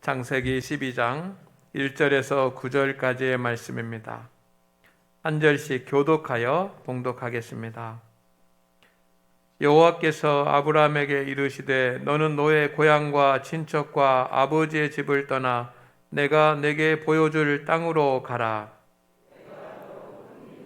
창세기 12장 1절에서 9절까지의 말씀입니다. 한 절씩 교독하여 봉독하겠습니다. 여호와께서 아브라함에게 이르시되 너는 너의 고향과 친척과 아버지의 집을 떠나 내가 내게 보여줄 땅으로 가라.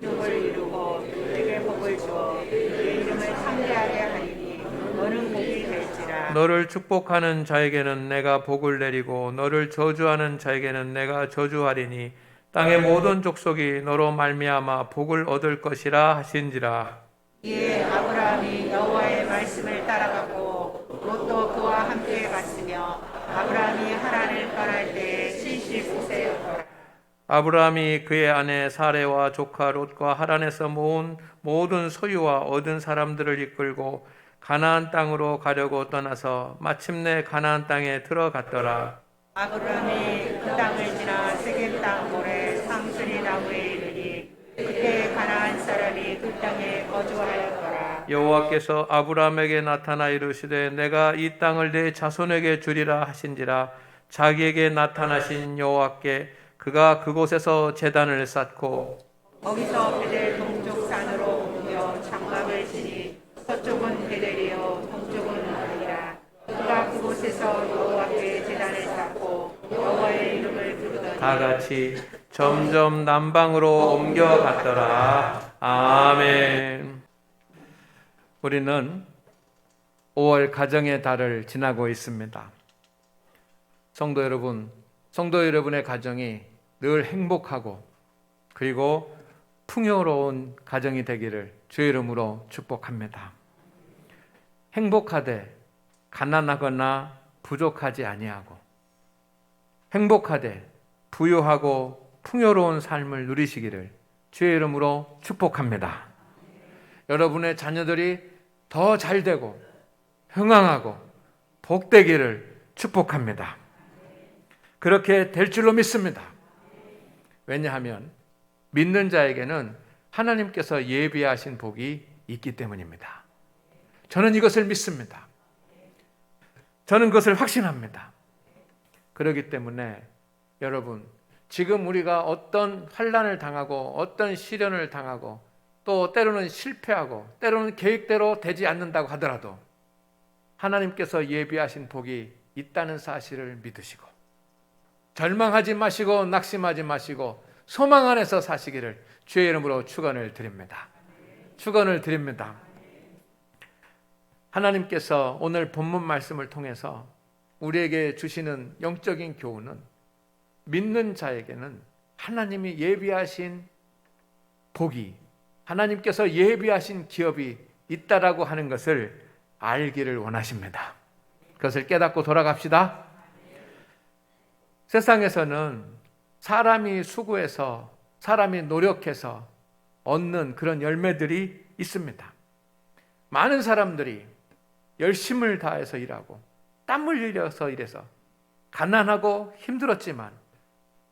족을 이루고 내게 복을 주어 내 이름을 창대하게 하리니 너는 복이 될지라. 너를 축복하는 자에게는 내가 복을 내리고 너를 저주하는 자에게는 내가 저주하리니 땅의 모든 족속이 너로 말미암아 복을 얻을 것이라 하신지라. 이에 아브라함이 여호와의 말씀을 따라가고 롯도 그와 함께 갔으며 아브라함이 하란을 떠날 때에 75세였더라. 아브라함이 그의 아내 사레와 조카 롯과 하란에서 모은 모든 소유와 얻은 사람들을 이끌고 가나안 땅으로 가려고 떠나서 마침내 가나안 땅에 들어갔더라. 아브라함이 그 땅을 지나 세겜 땅 모래 상수리 나무에 이르니 그때 가나안 사람이 그 땅에 거주하였더라. 여호와께서 아브라함에게 나타나 이르시되 내가 이 땅을 내 자손에게 주리라 하신지라. 자기에게 나타나신 여호와께 그가 그곳에서 제단을 쌓고 거기서 베델 동쪽 산으로 옮겨 장막을 치니 서쪽은 베델이요 동쪽은 아니라 그가 그곳에서 여호와께 제단을 쌓고 여호와의 이름을 부르더니 다 같이 점점 남방으로 옮겨갔더라. 아멘. 우리는 5월 가정의 달을 지나고 있습니다. 성도 여러분의 가정이 늘 행복하고 그리고 풍요로운 가정이 되기를 주의 이름으로 축복합니다. 행복하되 가난하거나 부족하지 아니하고 행복하되 부유하고 풍요로운 삶을 누리시기를 주의 이름으로 축복합니다. 여러분의 자녀들이 더 잘되고 흥왕하고 복되기를 축복합니다. 그렇게 될 줄로 믿습니다. 왜냐하면 믿는 자에게는 하나님께서 예비하신 복이 있기 때문입니다. 저는 이것을 믿습니다. 저는 그것을 확신합니다. 그렇기 때문에 여러분, 지금 우리가 어떤 환난을 당하고 어떤 시련을 당하고 또 때로는 실패하고 때로는 계획대로 되지 않는다고 하더라도 하나님께서 예비하신 복이 있다는 사실을 믿으시고 절망하지 마시고 낙심하지 마시고 소망 안에서 사시기를 주의 이름으로 축원을 드립니다. 축원을 드립니다. 하나님께서 오늘 본문 말씀을 통해서 우리에게 주시는 영적인 교훈은 믿는 자에게는 하나님이 예비하신 복이, 하나님께서 예비하신 기업이 있다라고 하는 것을 알기를 원하십니다. 그것을 깨닫고 돌아갑시다. 세상에서는 사람이 수고해서 사람이 노력해서 얻는 그런 열매들이 있습니다. 많은 사람들이 열심을 다해서 일하고 땀을 흘려서 일해서 가난하고 힘들었지만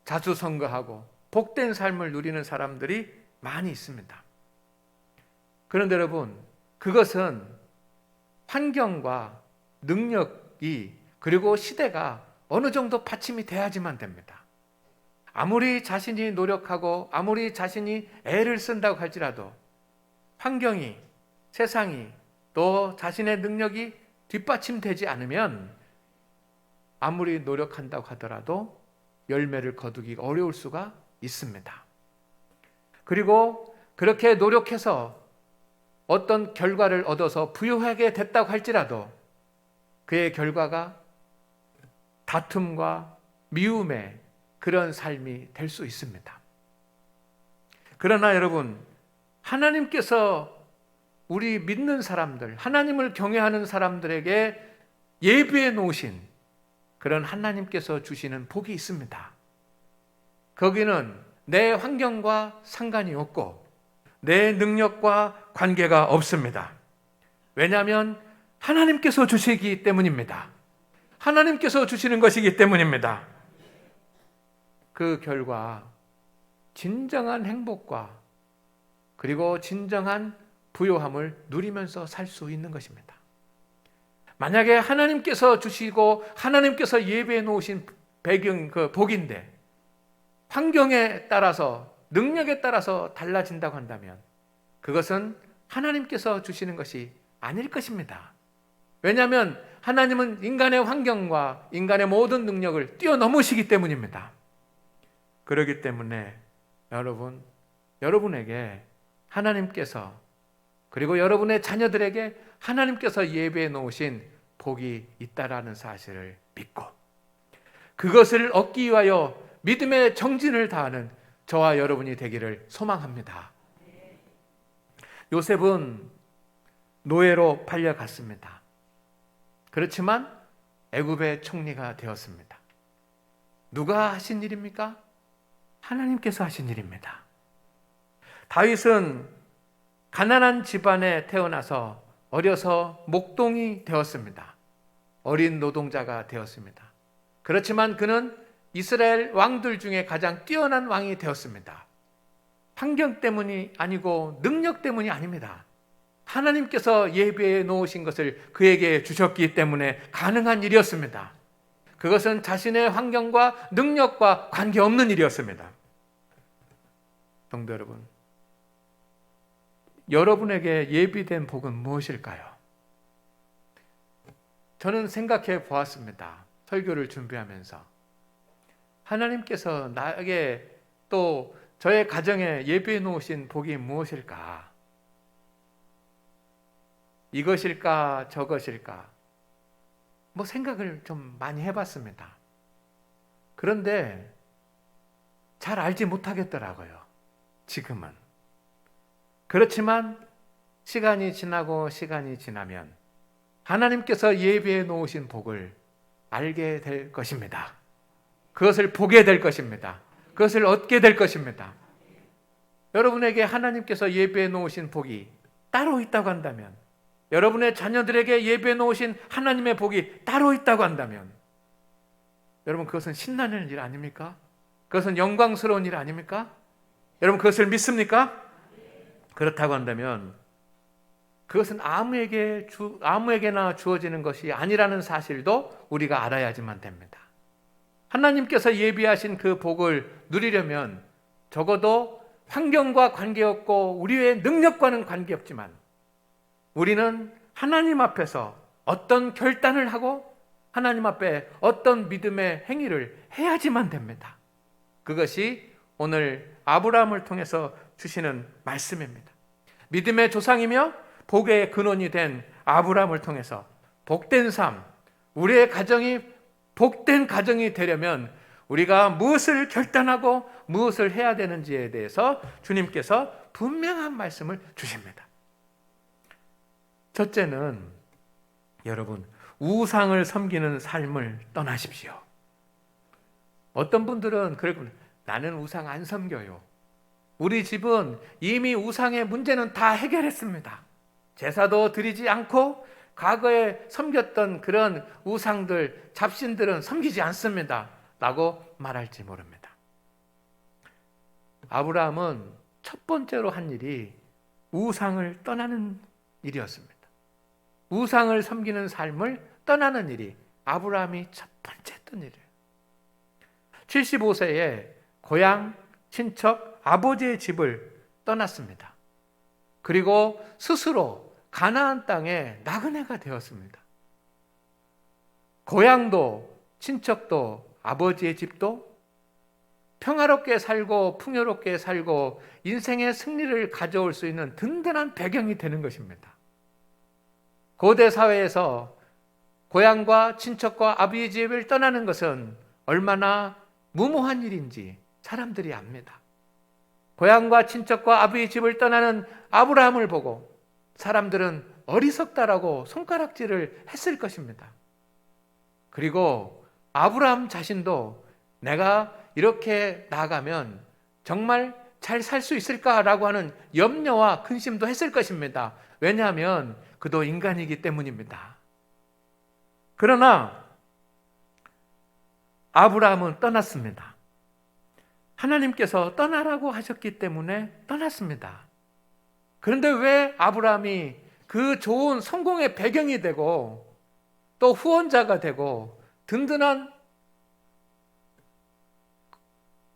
자수성가하고 복된 삶을 누리는 사람들이 많이 있습니다. 그런데 여러분, 그것은 환경과 능력이 그리고 시대가 어느 정도 받침이 돼야지만 됩니다. 아무리 자신이 노력하고 아무리 자신이 애를 쓴다고 할지라도 환경이, 세상이 또 자신의 능력이 뒷받침되지 않으면 아무리 노력한다고 하더라도 열매를 거두기가 어려울 수가 있습니다. 그리고 그렇게 노력해서 어떤 결과를 얻어서 부유하게 됐다고 할지라도 그의 결과가 다툼과 미움의 그런 삶이 될 수 있습니다. 그러나 여러분, 하나님께서 우리 믿는 사람들, 하나님을 경외하는 사람들에게 예비해 놓으신 그런 하나님께서 주시는 복이 있습니다. 거기는 내 환경과 상관이 없고 내 능력과 관계가 없습니다. 왜냐하면 하나님께서 주시기 때문입니다. 하나님께서 주시는 것이기 때문입니다. 그 결과 진정한 행복과 그리고 진정한 부요함을 누리면서 살 수 있는 것입니다. 만약에 하나님께서 주시고 하나님께서 예배해 놓으신 배경, 그 복인데 환경에 따라서 능력에 따라서 달라진다고 한다면 그것은 하나님께서 주시는 것이 아닐 것입니다. 왜냐하면 하나님은 인간의 환경과 인간의 모든 능력을 뛰어넘으시기 때문입니다. 그렇기 때문에 여러분에게 하나님께서 그리고 여러분의 자녀들에게 하나님께서 예배해 놓으신 복이 있다라는 사실을 믿고 그것을 얻기 위하여 믿음의 정진을 다하는 저와 여러분이 되기를 소망합니다. 요셉은 노예로 팔려갔습니다. 그렇지만 애굽의 총리가 되었습니다. 누가 하신 일입니까? 하나님께서 하신 일입니다. 다윗은 가난한 집안에 태어나서 어려서 목동이 되었습니다. 어린 노동자가 되었습니다. 그렇지만 그는 이스라엘 왕들 중에 가장 뛰어난 왕이 되었습니다. 환경 때문이 아니고 능력 때문이 아닙니다. 하나님께서 예배해 놓으신 것을 그에게 주셨기 때문에 가능한 일이었습니다. 그것은 자신의 환경과 능력과 관계없는 일이었습니다. 성도 여러분, 여러분에게 예비된 복은 무엇일까요? 저는 생각해 보았습니다. 설교를 준비하면서 하나님께서 나에게 또 저의 가정에 예비해 놓으신 복이 무엇일까? 이것일까 저것일까? 생각을 좀 많이 해봤습니다. 그런데 잘 알지 못하겠더라고요. 지금은. 그렇지만 시간이 지나면 하나님께서 예비해 놓으신 복을 알게 될 것입니다. 그것을 보게 될 것입니다. 그것을 얻게 될 것입니다. 여러분에게 하나님께서 예비해 놓으신 복이 따로 있다고 한다면, 여러분의 자녀들에게 예비해 놓으신 하나님의 복이 따로 있다고 한다면, 여러분 그것은 신나는 일 아닙니까? 그것은 영광스러운 일 아닙니까? 여러분 그것을 믿습니까? 그렇다고 한다면 그것은 아무에게나 주어지는 것이 아니라는 사실도 우리가 알아야지만 됩니다. 하나님께서 예비하신 그 복을 누리려면 적어도 환경과 관계없고 우리의 능력과는 관계없지만 우리는 하나님 앞에서 어떤 결단을 하고 하나님 앞에 어떤 믿음의 행위를 해야지만 됩니다. 그것이 오늘 아브라함을 통해서 주시는 말씀입니다. 믿음의 조상이며 복의 근원이 된 아브라함을 통해서 복된 삶, 우리의 가정이 복된 가정이 되려면 우리가 무엇을 결단하고 무엇을 해야 되는지에 대해서 주님께서 분명한 말씀을 주십니다. 첫째는 여러분, 우상을 섬기는 삶을 떠나십시오. 어떤 분들은 그러고 나는 우상 안 섬겨요. 우리 집은 이미 우상의 문제는 다 해결했습니다. 제사도 드리지 않고 과거에 섬겼던 그런 우상들, 잡신들은 섬기지 않습니다. 라고 말할지 모릅니다. 아브라함은 첫 번째로 한 일이 우상을 떠나는 일이었습니다. 우상을 섬기는 삶을 떠나는 일이 아브라함이 첫 번째 했던 일이에요. 75세에 고향, 친척, 아버지의 집을 떠났습니다. 그리고 스스로 가나안 땅에 나그네가 되었습니다. 고향도 친척도 아버지의 집도 평화롭게 살고 풍요롭게 살고 인생의 승리를 가져올 수 있는 든든한 배경이 되는 것입니다. 고대 사회에서 고향과 친척과 아버지의 집을 떠나는 것은 얼마나 무모한 일인지 사람들이 압니다. 고향과 친척과 아버지의 집을 떠나는 아브라함을 보고 사람들은 어리석다라고 손가락질을 했을 것입니다. 그리고 아브라함 자신도 내가 이렇게 나가면 정말 잘 살 수 있을까라고 하는 염려와 근심도 했을 것입니다. 왜냐하면 그도 인간이기 때문입니다. 그러나 아브라함은 떠났습니다. 하나님께서 떠나라고 하셨기 때문에 떠났습니다. 그런데 왜 아브라함이 그 좋은 성공의 배경이 되고 또 후원자가 되고 든든한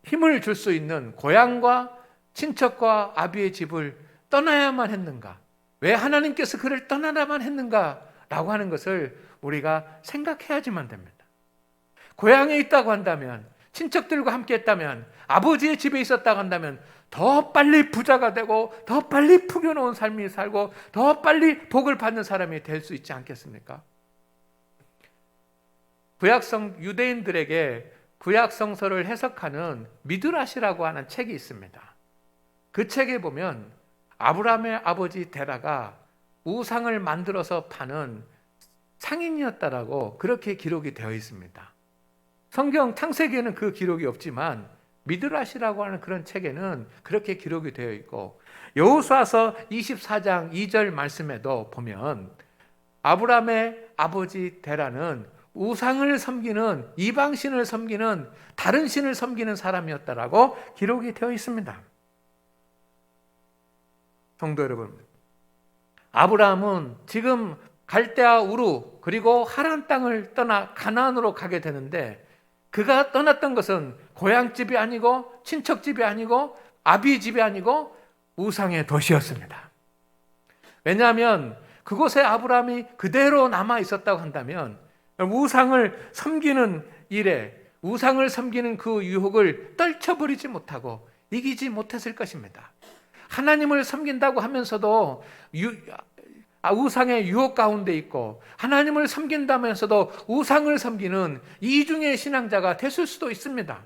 힘을 줄 수 있는 고향과 친척과 아비의 집을 떠나야만 했는가? 왜 하나님께서 그를 떠나야만 했는가? 라고 하는 것을 우리가 생각해야지만 됩니다. 고향에 있다고 한다면, 친척들과 함께 했다면, 아버지의 집에 있었다고 한다면 더 빨리 부자가 되고 더 빨리 풍요로운 삶이 살고 더 빨리 복을 받는 사람이 될 수 있지 않겠습니까? 유대인들에게 구약 성서를 해석하는 미드라시라고 하는 책이 있습니다. 그 책에 보면 아브라함의 아버지 데라가 우상을 만들어서 파는 상인이었다라고 그렇게 기록이 되어 있습니다. 성경 창세기에는 그 기록이 없지만 미드라시라고 하는 그런 책에는 그렇게 기록이 되어 있고, 여호수아서 24장 2절 말씀에도 보면 아브라함의 아버지 데라는 우상을 섬기는, 이방신을 섬기는, 다른 신을 섬기는 사람이었다라고 기록이 되어 있습니다. 성도 여러분, 아브라함은 지금 갈대아 우루 그리고 하란 땅을 떠나 가나안으로 가게 되는데, 그가 떠났던 것은 고향집이 아니고 친척집이 아니고 아비 집이 아니고 우상의 도시였습니다. 왜냐하면 그곳에 아브라함이 그대로 남아 있었다고 한다면 우상을 섬기는 일에, 우상을 섬기는 그 유혹을 떨쳐버리지 못하고 이기지 못했을 것입니다. 하나님을 섬긴다고 하면서도 우상의 유혹 가운데 있고, 하나님을 섬긴다면서도 우상을 섬기는 이중의 신앙자가 됐을 수도 있습니다.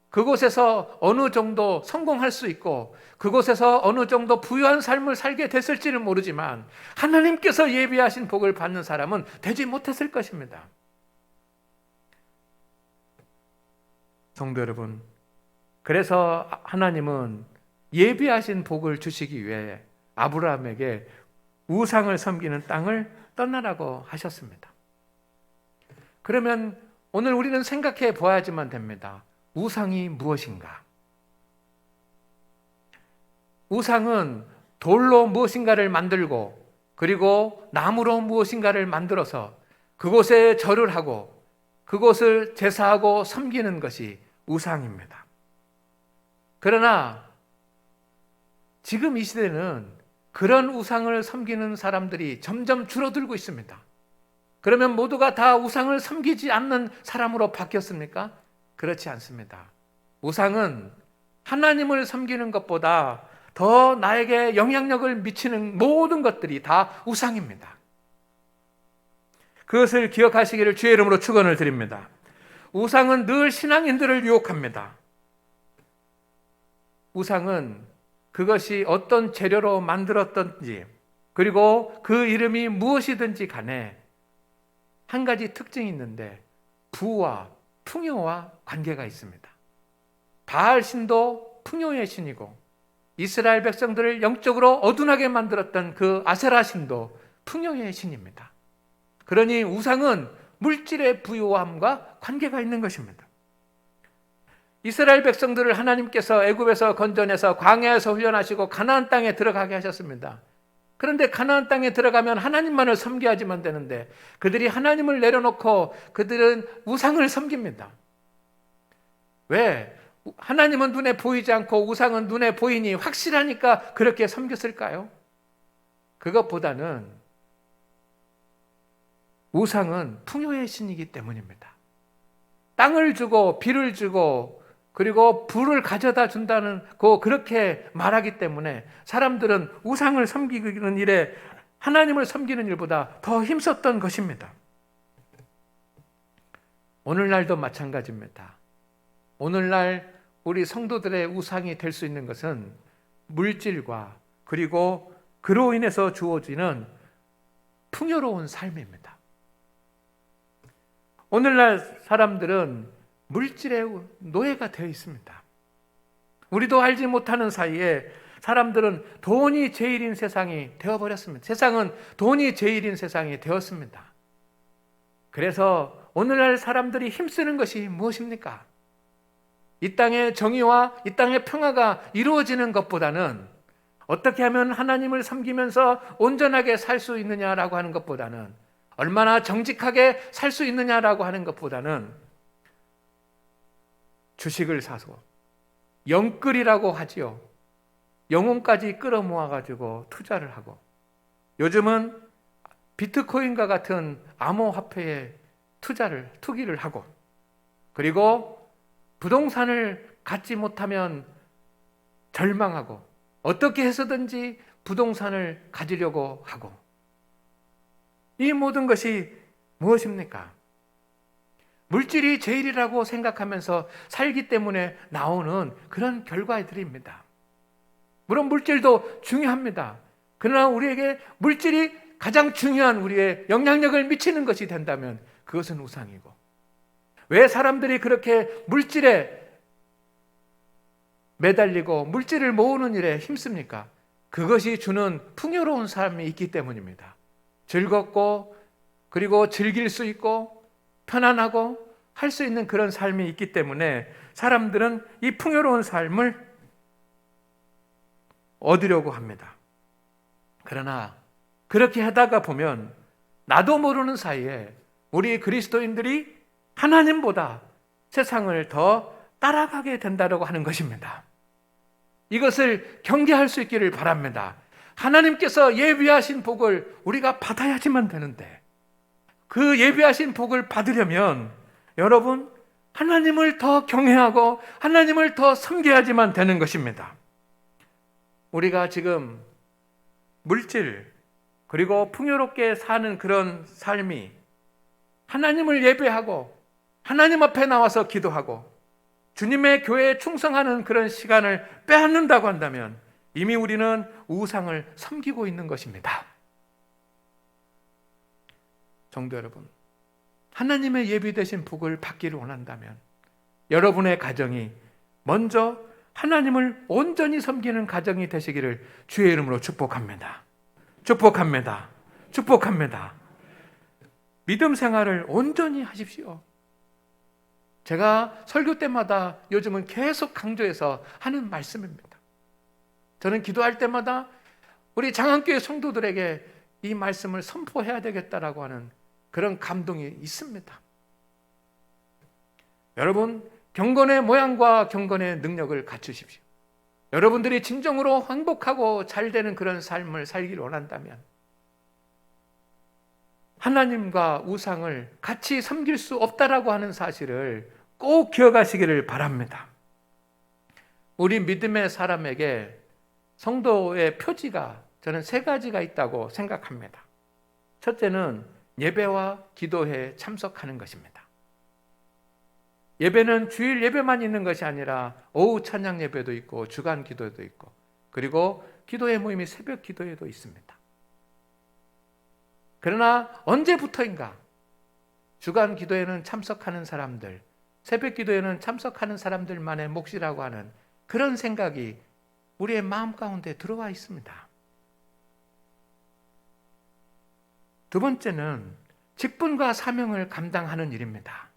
그곳에서 어느 정도 성공할 수 있고 그곳에서 어느 정도 부유한 삶을 살게 됐을지는 모르지만 하나님께서 예비하신 복을 받는 사람은 되지 못했을 것입니다. 성도 여러분, 그래서 하나님은 예비하신 복을 주시기 위해 아브라함에게 우상을 섬기는 땅을 떠나라고 하셨습니다. 그러면 오늘 우리는 생각해 보아야지만 됩니다. 우상이 무엇인가? 우상은 돌로 무엇인가를 만들고 그리고 나무로 무엇인가를 만들어서 그곳에 절을 하고 그곳을 제사하고 섬기는 것이 우상입니다. 그러나 지금 이 시대는 그런 우상을 섬기는 사람들이 점점 줄어들고 있습니다. 그러면 모두가 다 우상을 섬기지 않는 사람으로 바뀌었습니까? 그렇지 않습니다. 우상은 하나님을 섬기는 것보다 더 나에게 영향력을 미치는 모든 것들이 다 우상입니다. 그것을 기억하시기를 주의 이름으로 축원을 드립니다. 우상은 늘 신앙인들을 유혹합니다. 우상은 그것이 어떤 재료로 만들었던지 그리고 그 이름이 무엇이든지 간에 한 가지 특징이 있는데 부와 풍요와 관계가 있습니다. 바알 신도 풍요의 신이고 이스라엘 백성들을 영적으로 어둔하게 만들었던 그 아세라 신도 풍요의 신입니다. 그러니 우상은 물질의 부유함과 관계가 있는 것입니다. 이스라엘 백성들을 하나님께서 애굽에서 건져내서 광야에서 훈련하시고 가나안 땅에 들어가게 하셨습니다. 그런데 가나안 땅에 들어가면 하나님만을 섬겨야지만 되는데 그들이 하나님을 내려놓고 그들은 우상을 섬깁니다. 왜? 하나님은 눈에 보이지 않고 우상은 눈에 보이니 확실하니까 그렇게 섬겼을까요? 그것보다는 우상은 풍요의 신이기 때문입니다. 땅을 주고 비를 주고 그리고 불을 가져다 준다는 그렇게 말하기 때문에 사람들은 우상을 섬기는 일에 하나님을 섬기는 일보다 더 힘썼던 것입니다. 오늘날도 마찬가지입니다. 오늘날 우리 성도들의 우상이 될 수 있는 것은 물질과 그리고 그로 인해서 주어지는 풍요로운 삶입니다. 오늘날 사람들은 물질의 노예가 되어 있습니다. 우리도 알지 못하는 사이에 사람들은 돈이 제일인 세상이 되어버렸습니다. 세상은 돈이 제일인 세상이 되었습니다. 그래서 오늘날 사람들이 힘쓰는 것이 무엇입니까? 이 땅의 정의와 이 땅의 평화가 이루어지는 것보다는 어떻게 하면 하나님을 섬기면서 온전하게 살 수 있느냐라고 하는 것보다는 얼마나 정직하게 살 수 있느냐라고 하는 것보다는 주식을 사서 영끌이라고 하지요. 영혼까지 끌어모아 가지고 투자를 하고, 요즘은 비트코인과 같은 암호화폐에 투기를 하고, 그리고 부동산을 갖지 못하면 절망하고 어떻게 해서든지 부동산을 가지려고 하고, 이 모든 것이 무엇입니까? 물질이 제일이라고 생각하면서 살기 때문에 나오는 그런 결과들입니다. 물론 물질도 중요합니다. 그러나 우리에게 물질이 가장 중요한 우리의 영향력을 미치는 것이 된다면 그것은 우상이고, 왜 사람들이 그렇게 물질에 매달리고 물질을 모으는 일에 힘씁니까? 그것이 주는 풍요로운 삶이 있기 때문입니다. 즐겁고, 그리고 즐길 수 있고 편안하고 할 수 있는 그런 삶이 있기 때문에 사람들은 이 풍요로운 삶을 얻으려고 합니다. 그러나 그렇게 하다가 보면 나도 모르는 사이에 우리 그리스도인들이 하나님보다 세상을 더 따라가게 된다고 하는 것입니다. 이것을 경계할 수 있기를 바랍니다. 하나님께서 예비하신 복을 우리가 받아야지만 되는데, 그 예비하신 복을 받으려면 여러분, 하나님을 더 경외하고 하나님을 더 섬겨야지만 되는 것입니다. 우리가 지금 물질, 그리고 풍요롭게 사는 그런 삶이 하나님을 예배하고 하나님 앞에 나와서 기도하고 주님의 교회에 충성하는 그런 시간을 빼앗는다고 한다면 이미 우리는 우상을 섬기고 있는 것입니다. 성도 여러분, 하나님의 예비되신 복을 받기를 원한다면 여러분의 가정이 먼저 하나님을 온전히 섬기는 가정이 되시기를 주의 이름으로 축복합니다. 축복합니다. 축복합니다. 믿음 생활을 온전히 하십시오. 제가 설교 때마다 요즘은 계속 강조해서 하는 말씀입니다. 저는 기도할 때마다 우리 장안교회 성도들에게 이 말씀을 선포해야 되겠다라고 하는 그런 감동이 있습니다. 여러분, 경건의 모양과 경건의 능력을 갖추십시오. 여러분들이 진정으로 행복하고 잘 되는 그런 삶을 살기를 원한다면 하나님과 우상을 같이 섬길 수 없다라고 하는 사실을 꼭 기억하시기를 바랍니다. 우리 믿음의 사람에게 성도의 표지가 저는 3가지가 있다고 생각합니다. 첫째는 예배와 기도회에 참석하는 것입니다. 예배는 주일 예배만 있는 것이 아니라 오후 찬양 예배도 있고 주간 기도회도 있고, 그리고 기도회 모임이 새벽 기도회도 있습니다. 그러나 언제부터인가 주간 기도회는 참석하는 사람들, 새벽 기도회는 참석하는 사람들만의 몫이라고 하는 그런 생각이 우리의 마음 가운데 들어와 있습니다. 두 번째는 직분과 사명을 감당하는 일입니다.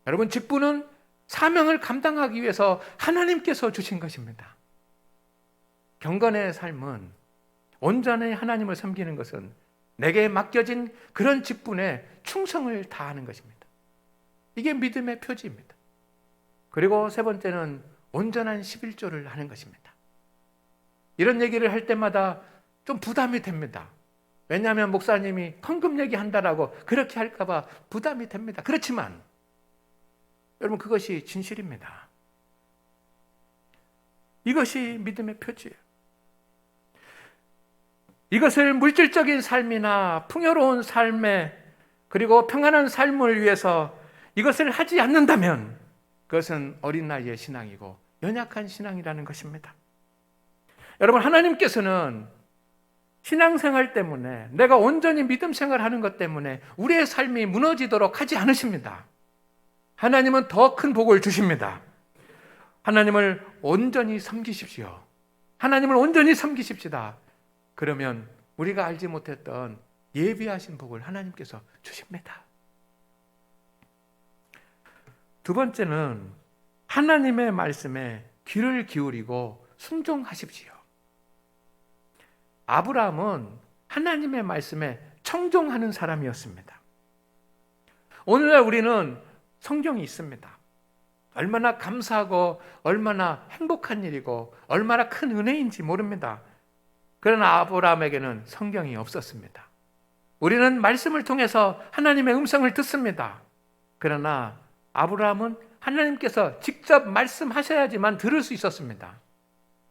여러분, 직분은 사명을 감당하기 위해서 하나님께서 주신 것입니다. 경건의 삶은 온전히 하나님을 섬기는 것은 내게 맡겨진 그런 직분에 충성을 다하는 것입니다. 이게 믿음의 표지입니다. 그리고 세 번째는 온전한 11조를 하는 것입니다. 이런 얘기를 할 때마다 좀 부담이 됩니다. 왜냐하면 목사님이 헌금 얘기한다라고 그렇게 할까봐 부담이 됩니다. 그렇지만 여러분, 그것이 진실입니다. 이것이 믿음의 표지예요. 이것을 물질적인 삶이나 풍요로운 삶에, 그리고 평안한 삶을 위해서 이것을 하지 않는다면 그것은 어린 나이의 신앙이고 연약한 신앙이라는 것입니다. 여러분, 하나님께서는 신앙생활 때문에, 내가 온전히 믿음 생활하는 것 때문에 우리의 삶이 무너지도록 하지 않으십니다. 하나님은 더 큰 복을 주십니다. 하나님을 온전히 섬기십시오. 하나님을 온전히 섬기십시다. 그러면 우리가 알지 못했던 예비하신 복을 하나님께서 주십니다. 두 번째는 하나님의 말씀에 귀를 기울이고 순종하십시오. 아브라함은 하나님의 말씀에 청종하는 사람이었습니다. 오늘날 우리는 성경이 있습니다. 얼마나 감사하고 얼마나 행복한 일이고 얼마나 큰 은혜인지 모릅니다. 그러나 아브라함에게는 성경이 없었습니다. 우리는 말씀을 통해서 하나님의 음성을 듣습니다. 그러나 아브라함은 하나님께서 직접 말씀하셔야지만 들을 수 있었습니다.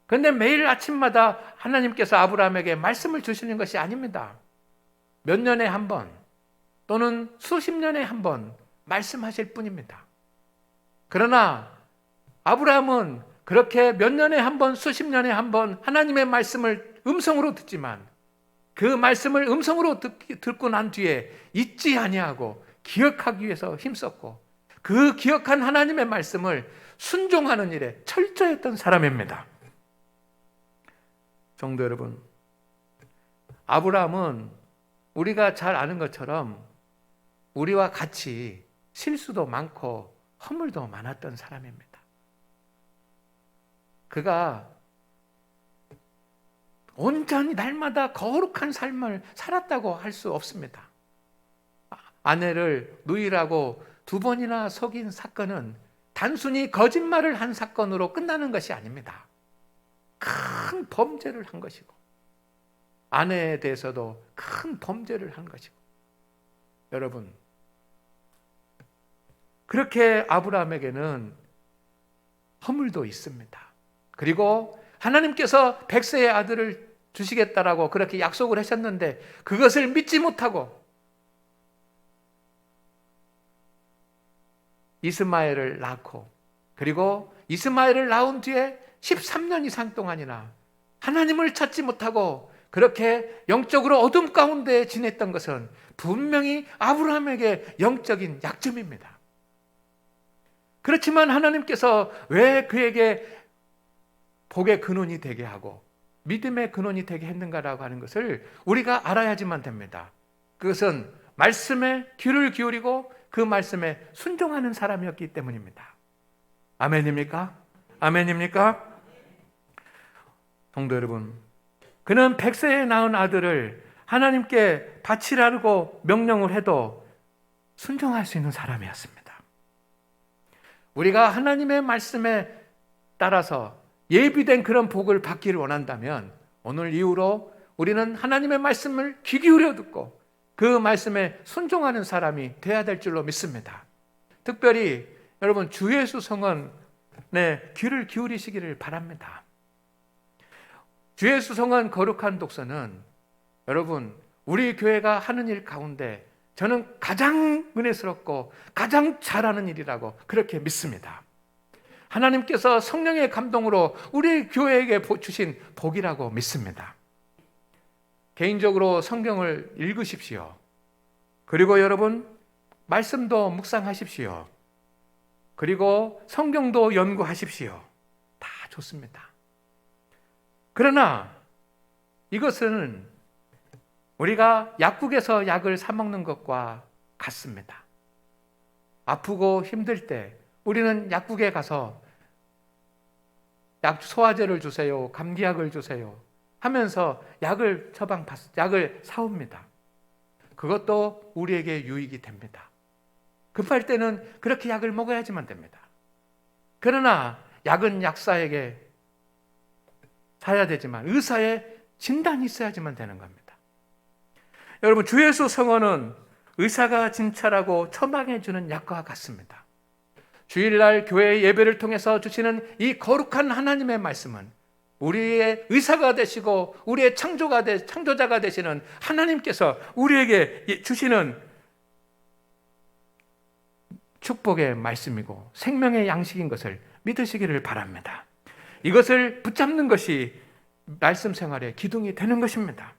그런데 매일 아침마다 하나님께서 아브라함에게 말씀을 주시는 것이 아닙니다. 몇 년에 한 번 또는 수십 년에 한 번 말씀하실 뿐입니다. 그러나 아브라함은 그렇게 몇 년에 한 번, 수십 년에 한 번 하나님의 말씀을 음성으로 듣지만 그 말씀을 음성으로 듣고 난 뒤에 잊지 아니하고 기억하기 위해서 힘썼고 그 기억한 하나님의 말씀을 순종하는 일에 철저했던 사람입니다. 성도 여러분, 아브라함은 우리가 잘 아는 것처럼 우리와 같이 실수도 많고 허물도 많았던 사람입니다. 그가 온전히 날마다 거룩한 삶을 살았다고 할 수 없습니다. 아내를 누이라고 2번이나 속인 사건은 단순히 거짓말을 한 사건으로 끝나는 것이 아닙니다. 큰 범죄를 한 것이고 아내에 대해서도 큰 범죄를 한 것이고 여러분, 그렇게 아브라함에게는 허물도 있습니다. 그리고 하나님께서 100세의 아들을 주시겠다라고 그렇게 약속을 하셨는데 그것을 믿지 못하고 이스마엘을 낳고 그리고 이스마엘을 낳은 뒤에 13년 이상 동안이나 하나님을 찾지 못하고 그렇게 영적으로 어둠 가운데 지냈던 것은 분명히 아브라함에게 영적인 약점입니다. 그렇지만 하나님께서 왜 그에게 복의 근원이 되게 하고 믿음의 근원이 되게 했는가라고 하는 것을 우리가 알아야지만 됩니다. 그것은 말씀에 귀를 기울이고 그 말씀에 순종하는 사람이었기 때문입니다. 아멘입니까? 아멘입니까? 성도 여러분, 그는 100세에 낳은 아들을 하나님께 바치라고 명령을 해도 순종할 수 있는 사람이었습니다. 우리가 하나님의 말씀에 따라서 예비된 그런 복을 받기를 원한다면 오늘 이후로 우리는 하나님의 말씀을 귀 기울여 듣고 그 말씀에 순종하는 사람이 되어야 될 줄로 믿습니다. 특별히 여러분 주 예수 성언에 귀를 기울이시기를 바랍니다. 주 예수 성언 거룩한 독서는 여러분 우리 교회가 하는 일 가운데 저는 가장 은혜스럽고 가장 잘하는 일이라고 그렇게 믿습니다. 하나님께서 성령의 감동으로 우리 교회에게 주신 복이라고 믿습니다. 개인적으로 성경을 읽으십시오. 그리고 여러분 말씀도 묵상하십시오. 그리고 성경도 연구하십시오. 다 좋습니다. 그러나 이것은 우리가 약국에서 약을 사 먹는 것과 같습니다. 아프고 힘들 때 우리는 약국에 가서 소화제를 주세요, 감기약을 주세요 하면서 약을 사옵니다. 그것도 우리에게 유익이 됩니다. 급할 때는 그렇게 약을 먹어야지만 됩니다. 그러나 약은 약사에게 사야 되지만 의사의 진단이 있어야지만 되는 겁니다. 여러분 주 예수 성언은 의사가 진찰하고 처방해 주는 약과 같습니다. 주일날 교회 예배를 통해서 주시는 이 거룩한 하나님의 말씀은 우리의 의사가 되시고 우리의 창조자가 되시는 하나님께서 우리에게 주시는 축복의 말씀이고 생명의 양식인 것을 믿으시기를 바랍니다. 이것을 붙잡는 것이 말씀 생활의 기둥이 되는 것입니다.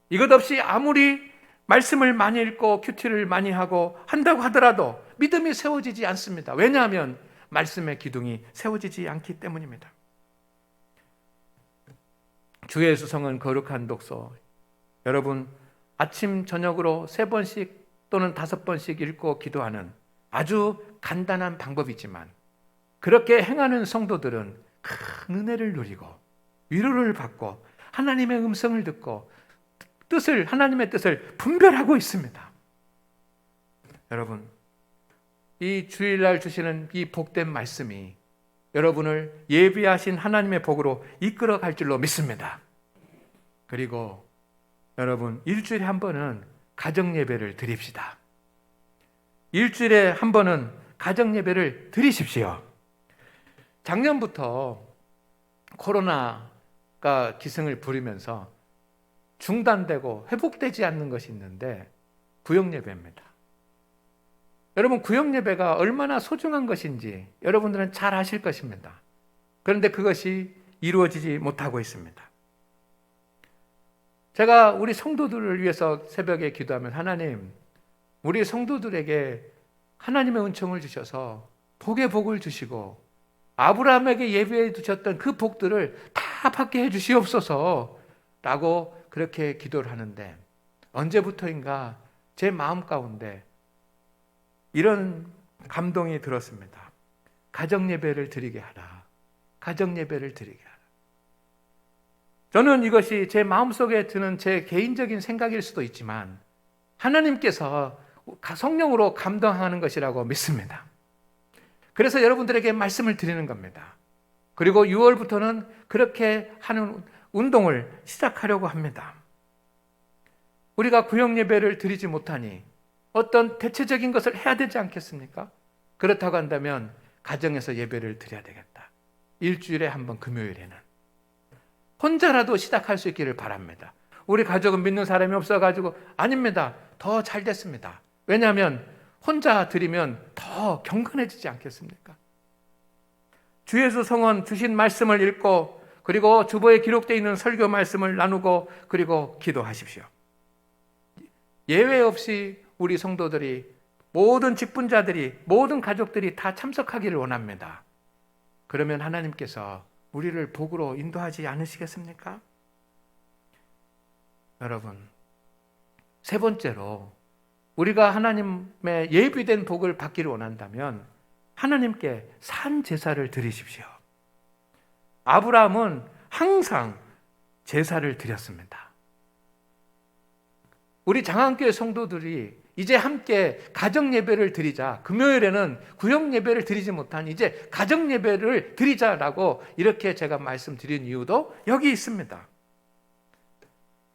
이것 없이 아무리 말씀을 많이 읽고 큐티를 많이 하고 한다고 하더라도 믿음이 세워지지 않습니다. 왜냐하면 말씀의 기둥이 세워지지 않기 때문입니다. 주 예수 성은 거룩한 독서, 여러분 아침 저녁으로 3번씩 또는 5번씩 읽고 기도하는 아주 간단한 방법이지만 그렇게 행하는 성도들은 큰 은혜를 누리고 위로를 받고 하나님의 음성을 듣고 하나님의 뜻을 분별하고 있습니다. 여러분 이 주일날 주시는 이 복된 말씀이 여러분을 예비하신 하나님의 복으로 이끌어 갈 줄로 믿습니다. 그리고 여러분, 일주일에 한 번은 가정 예배를 드립시다. 일주일에 한 번은 가정 예배를 드리십시오. 작년부터 코로나가 기승을 부리면서 중단되고 회복되지 않는 것이 있는데 구역 예배입니다. 여러분, 구역 예배가 얼마나 소중한 것인지 여러분들은 잘 아실 것입니다. 그런데 그것이 이루어지지 못하고 있습니다. 제가 우리 성도들을 위해서 새벽에 기도하면, 하나님, 우리 성도들에게 하나님의 은총을 주셔서 복의 복을 주시고 아브라함에게 예비해 두셨던 그 복들을 다 받게 해 주시옵소서 라고 그렇게 기도를 하는데, 언제부터인가 제 마음 가운데 이런 감동이 들었습니다. 가정 예배를 드리게 하라. 가정 예배를 드리게 하라. 저는 이것이 제 마음속에 드는 제 개인적인 생각일 수도 있지만 하나님께서 성령으로 감동하는 것이라고 믿습니다. 그래서 여러분들에게 말씀을 드리는 겁니다. 그리고 6월부터는 그렇게 하는 운동을 시작하려고 합니다. 우리가 구역 예배를 드리지 못하니 어떤 대체적인 것을 해야 되지 않겠습니까? 그렇다고 한다면 가정에서 예배를 드려야 되겠다. 일주일에 한 번 금요일에는 혼자라도 시작할 수 있기를 바랍니다. 우리 가족은 믿는 사람이 없어가지고, 아닙니다. 더 잘 됐습니다. 왜냐하면 혼자 드리면 더 경건해지지 않겠습니까? 주 예수 성원 주신 말씀을 읽고, 그리고 주보에 기록되어 있는 설교 말씀을 나누고, 그리고 기도하십시오. 예외 없이 우리 성도들이, 모든 직분자들이, 모든 가족들이 다 참석하기를 원합니다. 그러면 하나님께서 우리를 복으로 인도하지 않으시겠습니까? 여러분, 세 번째로 우리가 하나님의 예비된 복을 받기를 원한다면 하나님께 산 제사를 드리십시오. 아브라함은 항상 제사를 드렸습니다. 우리 장안교회 성도들이 이제 함께 가정 예배를 드리자, 금요일에는 구역 예배를 드리지 못한 이제 가정 예배를 드리자라고 이렇게 제가 말씀드린 이유도 여기 있습니다.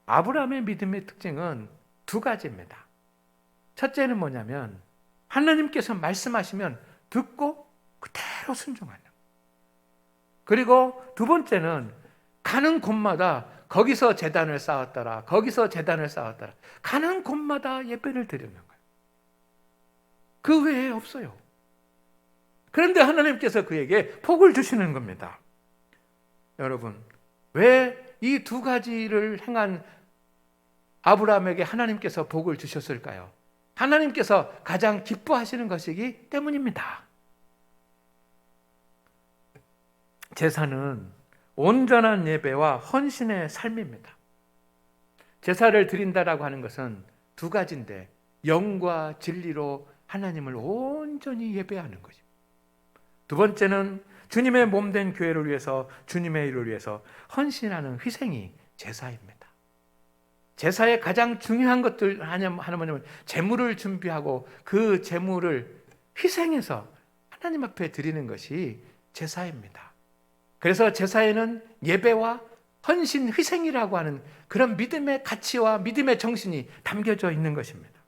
아브라함의 믿음의 특징은 두 가지입니다. 첫째는 뭐냐면 하나님께서 말씀하시면 듣고 그대로 순종하는. 그리고 두 번째는 가는 곳마다 거기서 제단을 쌓았더라, 거기서 제단을 쌓았더라, 가는 곳마다 예배를 드리는 거예요. 그 외에 없어요. 그런데 하나님께서 그에게 복을 주시는 겁니다. 여러분, 왜 이 두 가지를 행한 아브라함에게 하나님께서 복을 주셨을까요? 하나님께서 가장 기뻐하시는 것이기 때문입니다. 제사는 온전한 예배와 헌신의 삶입니다. 제사를 드린다라고 하는 것은 두 가지인데, 영과 진리로 하나님을 온전히 예배하는 것입니다. 두 번째는 주님의 몸된 교회를 위해서, 주님의 일을 위해서 헌신하는 희생이 제사입니다. 제사의 가장 중요한 것들 하나는 제물을 준비하고 그 제물을 희생해서 하나님 앞에 드리는 것이 제사입니다. 그래서 제사에는 예배와 헌신, 희생이라고 하는 그런 믿음의 가치와 믿음의 정신이 담겨져 있는 것입니다.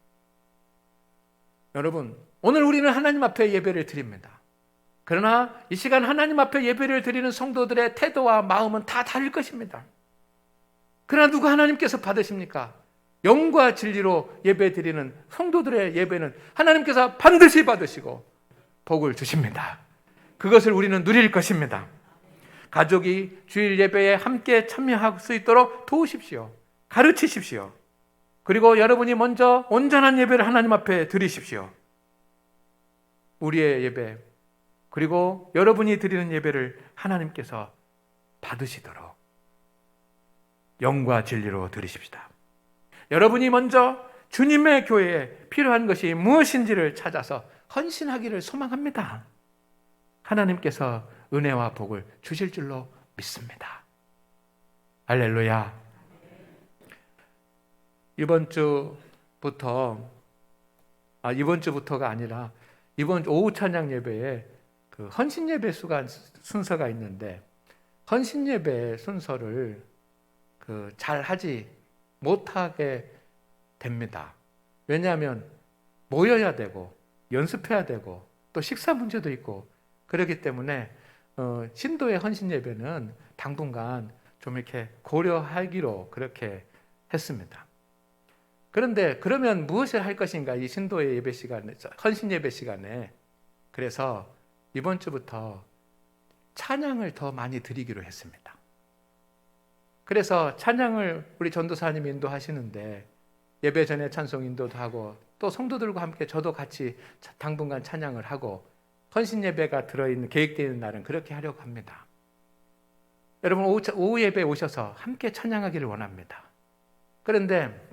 여러분, 오늘 우리는 하나님 앞에 예배를 드립니다. 그러나 이 시간 하나님 앞에 예배를 드리는 성도들의 태도와 마음은 다 다를 것입니다. 그러나 누가 하나님께서 받으십니까? 영과 진리로 예배 드리는 성도들의 예배는 하나님께서 반드시 받으시고 복을 주십니다. 그것을 우리는 누릴 것입니다. 가족이 주일 예배에 함께 참여할 수 있도록 도우십시오. 가르치십시오. 그리고 여러분이 먼저 온전한 예배를 하나님 앞에 드리십시오. 우리의 예배, 그리고 여러분이 드리는 예배를 하나님께서 받으시도록 영과 진리로 드리십시다. 여러분이 먼저 주님의 교회에 필요한 것이 무엇인지를 찾아서 헌신하기를 소망합니다. 하나님께서 은혜와 복을 주실 줄로 믿습니다. 할렐루야. 이번 주부터가 아니라 이번 오후 찬양 예배에 그 헌신 예배 순서가 있는데 헌신 예배 순서를 잘 하지 못하게 됩니다. 왜냐하면 모여야 되고 연습해야 되고 또 식사 문제도 있고 그렇기 때문에 신도의 헌신 예배는 당분간 좀 이렇게 고려하기로 그렇게 했습니다. 그런데 그러면 무엇을 할 것인가? 이 신도의 예배 시간에, 헌신 예배 시간에. 그래서 이번 주부터 찬양을 더 많이 드리기로 했습니다. 그래서 찬양을 우리 전도사님이 인도하시는데 예배 전에 찬송 인도도 하고 또 성도들과 함께 저도 같이 당분간 찬양을 하고 헌신 예배가 들어있는 계획되어 있는 날은 그렇게 하려고 합니다. 여러분 오후 예배에 오셔서 함께 찬양하기를 원합니다. 그런데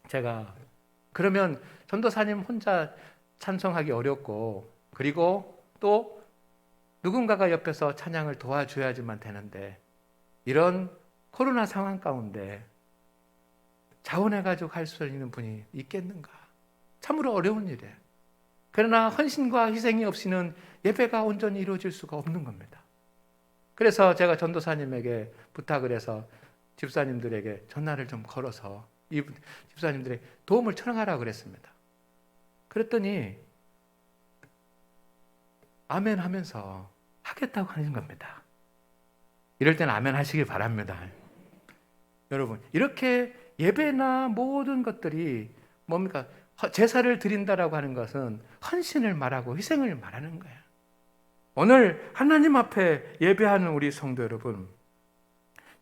제가 그러면 전도사님 혼자 찬송하기 어렵고 그리고 또 누군가가 옆에서 찬양을 도와줘야지만 되는데 이런 코로나 상황 가운데 자원해가지고 할 수 있는 분이 있겠는가? 참으로 어려운 일이에요. 그러나 헌신과 희생이 없이는 예배가 온전히 이루어질 수가 없는 겁니다. 그래서 제가 전도사님에게 부탁을 해서 집사님들에게 전화를 좀 걸어서 이 집사님들의 도움을 청하라고 그랬습니다. 그랬더니 아멘 하면서 하겠다고 하는 겁니다. 이럴 때는 아멘 하시길 바랍니다. 여러분, 이렇게 예배나 모든 것들이 뭡니까? 제사를 드린다라고 하는 것은 헌신을 말하고 희생을 말하는 거예요. 오늘 하나님 앞에 예배하는 우리 성도 여러분,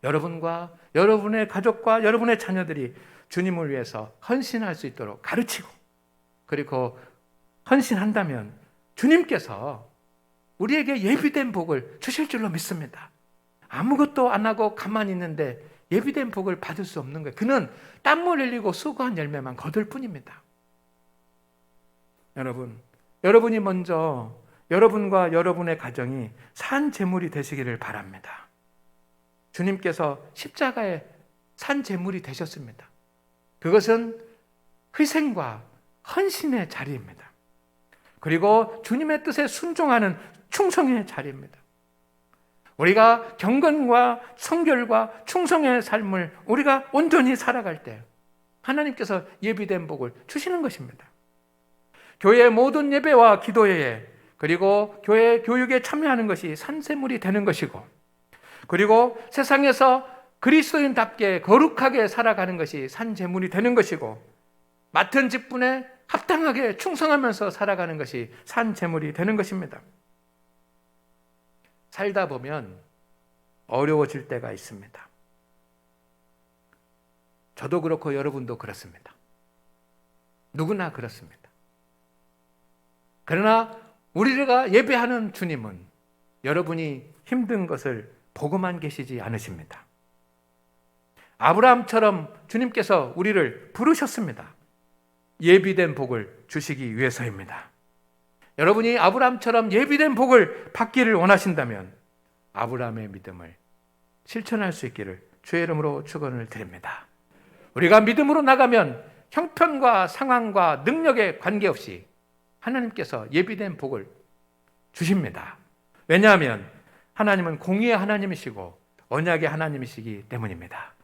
여러분과 여러분의 가족과 여러분의 자녀들이 주님을 위해서 헌신할 수 있도록 가르치고 그리고 헌신한다면 주님께서 우리에게 예비된 복을 주실 줄로 믿습니다. 아무것도 안 하고 가만히 있는데 예비된 복을 받을 수 없는 거예요. 그는 땀을 흘리고 수고한 열매만 거둘 뿐입니다. 여러분이 먼저 여러분과 여러분의 가정이 산 제물이 되시기를 바랍니다. 주님께서 십자가에 산 제물이 되셨습니다. 그것은 희생과 헌신의 자리입니다. 그리고 주님의 뜻에 순종하는 충성의 자리입니다. 우리가 경건과 성결과 충성의 삶을 우리가 온전히 살아갈 때 하나님께서 예비된 복을 주시는 것입니다. 교회의 모든 예배와 기도회에 그리고 교회 교육에 참여하는 것이 산제물이 되는 것이고 그리고 세상에서 그리스도인답게 거룩하게 살아가는 것이 산제물이 되는 것이고 맡은 직분에 합당하게 충성하면서 살아가는 것이 산제물이 되는 것입니다. 살다 보면 어려워질 때가 있습니다. 저도 그렇고 여러분도 그렇습니다. 누구나 그렇습니다. 그러나 우리가 예배하는 주님은 여러분이 힘든 것을 보고만 계시지 않으십니다. 아브라함처럼 주님께서 우리를 부르셨습니다. 예비된 복을 주시기 위해서입니다. 여러분이 아브라함처럼 예비된 복을 받기를 원하신다면 아브라함의 믿음을 실천할 수 있기를 주의 이름으로 축원을 드립니다. 우리가 믿음으로 나가면 형편과 상황과 능력에 관계없이 하나님께서 예비된 복을 주십니다. 왜냐하면 하나님은 공의의 하나님이시고 언약의 하나님이시기 때문입니다.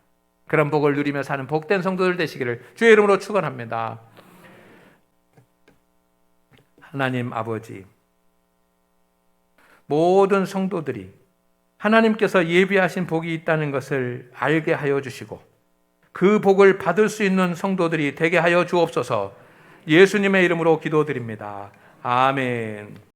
그런 복을 누리며 사는 복된 성도들 되시기를 주의 이름으로 축원합니다. 하나님 아버지, 모든 성도들이 하나님께서 예비하신 복이 있다는 것을 알게 하여 주시고 그 복을 받을 수 있는 성도들이 되게 하여 주옵소서. 예수님의 이름으로 기도드립니다. 아멘.